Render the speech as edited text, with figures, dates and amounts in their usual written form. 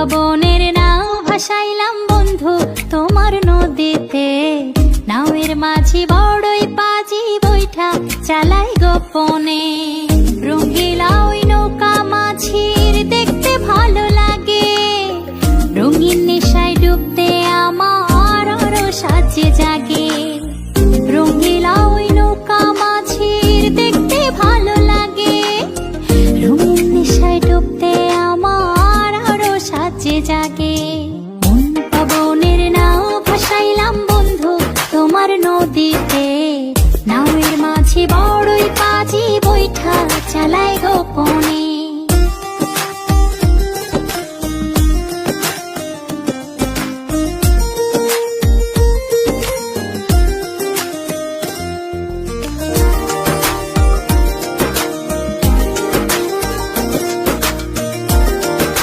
পাবনের নাও ভাসাইলাম বন্ধু তোমার নদীতে। নাওয়ের মাঝি বড়ই পাজি বৈঠা চালাই গোপনে। রঙিলা ওই নৌকা মাঝির দেখতে ভালো লাগে। রঙিন নেশায় ডুবতে আমার আরো সাজে জাগে। রঙিলা ওই নৌকা মাঝির দেখতে ভালো লাগে। রঙিন নেশায় ডুবতে আমার আরো সাজে জাগে। মন পাবনের নাও ভাসাইলাম বন্ধু তোমার নদীতে। নাওয়ের মাঝি বড়ই পাজি বৈঠা চালায় গো